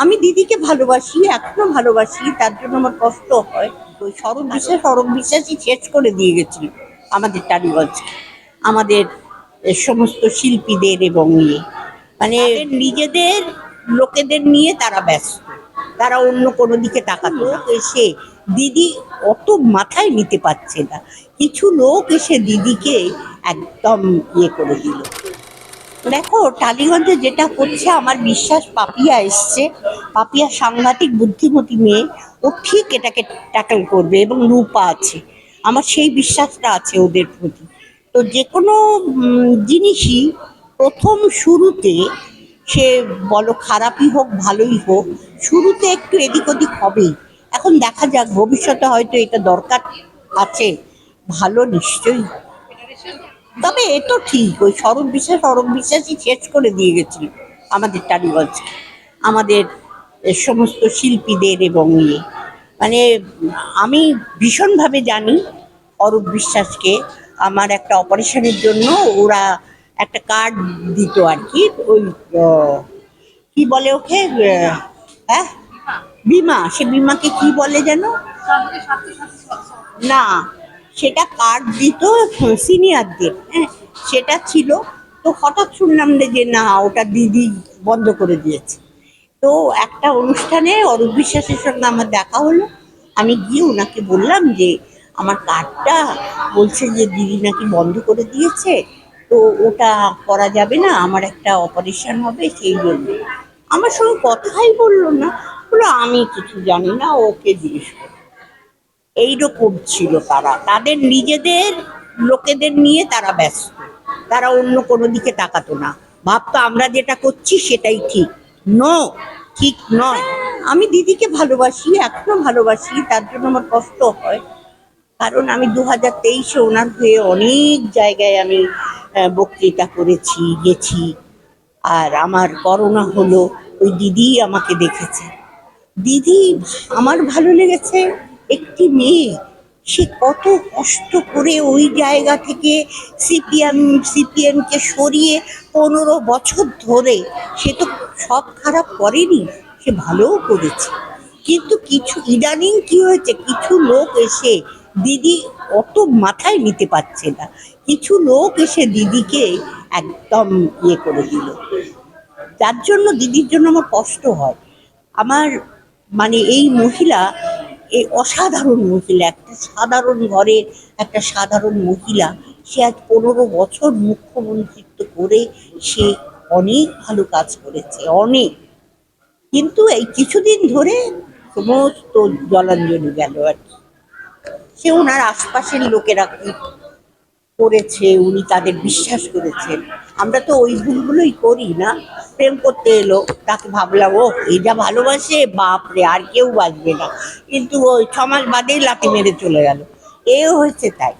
আমি দিদিকে ভালোবাসি, এখনো ভালোবাসি। তার জন্য আমার কষ্ট হয়। ওই সড়ক বিশ্বাসই শেষ করে দিয়ে গেছিল আমাদের টালিগঞ্জকে, আমাদের সমস্ত শিল্পীদের এবং ইয়ে মানে নিজেদের লোকেদের নিয়ে তারা ব্যস্ত। তারা অন্য কোনো দিকে তাকাতো না। এসে দিদি অত মাথায় নিতে পারছে না। কিছু লোক এসে দিদিকে একদম ইয়ে করে দিল। দেখো, টালিগঞ্জে যেটা হচ্ছে, আমার বিশ্বাস পাপিয়া এসছে। পাপিয়া সাংঘাতিক বুদ্ধিমতী মেয়ে। ও ঠিক এটাকে ট্যাকল করবে এবং রূপা আছে। আমার সেই বিশ্বাসটা আছে ওদের প্রতি। তো যে কোনো জিনিসই প্রথম শুরুতে, সে বলো খারাপই হোক ভালোই হোক, শুরুতে একটু এদিক ওদিক হবেই। এখন দেখা যাক, ভবিষ্যতে হয়তো এটা দরকার আছে, ভালো নিশ্চয়ই হবে। তবে এ তো ঠিক, ওই সড়ক বিশ্বাসই শেষ করে দিয়ে গেছিল আমাদের টালিগঞ্জকে, আমাদের সমস্ত শিল্পীদের এবং ইয়ে মানে আমি ভীষণভাবে জানি অরূপ বিশ্বাসকে। আমার একটা অপারেশনের জন্য ওরা একটা কার্ড দিত আর কি, ওই কি বলে ওকে, হ্যাঁ বিমা, সে বিমাকে কি বলে যেন, না সেটা কার্ড দিত সিনিয়রদের, হ্যাঁ সেটা ছিল। তো হঠাৎ শুনলাম যে না, ওটা দিদি বন্ধ করে দিয়েছে। তো একটা অনুষ্ঠানে অরূপ বিশ্বাসের সঙ্গে আমার দেখা হলো। আমি গিয়ে ওনাকে বললাম যে আমার কার্ডটা বলছে যে দিদি নাকি বন্ধ করে দিয়েছে, তো ওটা করা যাবে না, আমার একটা অপারেশন হবে সেই জন্য। আমার সঙ্গে কথাই বললো না, বললো আমি কিছু জানি না, ওকে জিজ্ঞেস করো। এইরকম ছিল তারা, তাদের নিজেদের লোকেদের নিয়ে তারা ব্যস্ত। তারা অন্য কোনো দিকে তাকাতো না, ভাবতো আমরা যেটা করছি সেটাই ঠিক। নো, ঠিক নয়। আমি দিদিকে ভালোবাসি, এখনো ভালোবাসি। তার জন্য আমার কষ্ট হয়, কারণ আমি 2023-এ ওনার হয়ে অনেক জায়গায় আমি বক্তৃতা করেছি, গেছি। আর আমার করোনা হলো, ওই দিদি আমাকে দেখেছে। দিদি, আমার ভালো লেগেছে। একটি মেয়ে, সে কত কষ্ট করে ওই জায়গা থেকে সিপিএমকে সরিয়ে 15 বছর ধরে, সে তো সব খারাপ করেনি, সে ভালোও করেছে। কিন্তু কিছু ইদানিং কি হয়েছে, কিছু লোক এসে দিদি অত মাথায় নিতে পারছে না। কিছু লোক এসে দিদিকে একদম ইয়ে করে দিল। যার জন্য দিদির জন্য আমার কষ্ট হয়। আমার মানে এই মহিলা, এই অসাধারণ মহিলা, একটা সাধারণ ঘরের একটা সাধারণ মহিলা, সে আজ 15 বছর মুখ্যমন্ত্রিত্ব করে সে অনেক ভালো কাজ করেছে, অনেক। কিন্তু এই কিছুদিন ধরে সমস্ত জলাঞ্জলি গেল আর কি। সে ওনার আশপাশের লোকেরা কি করেছে, উনি তাদের বিশ্বাস করেছেন। আমরা তো ওই ভুলগুলোই করি না। প্রেম করতে এলো, তাকে ভাবলাম ও এই যা ভালোবাসে, বাপরে আর কেউ বাঁচবে না, কিন্তু ওই 6 মাস বাদেই লাথি মেরে চলে গেল। এ হয়েছে তাই।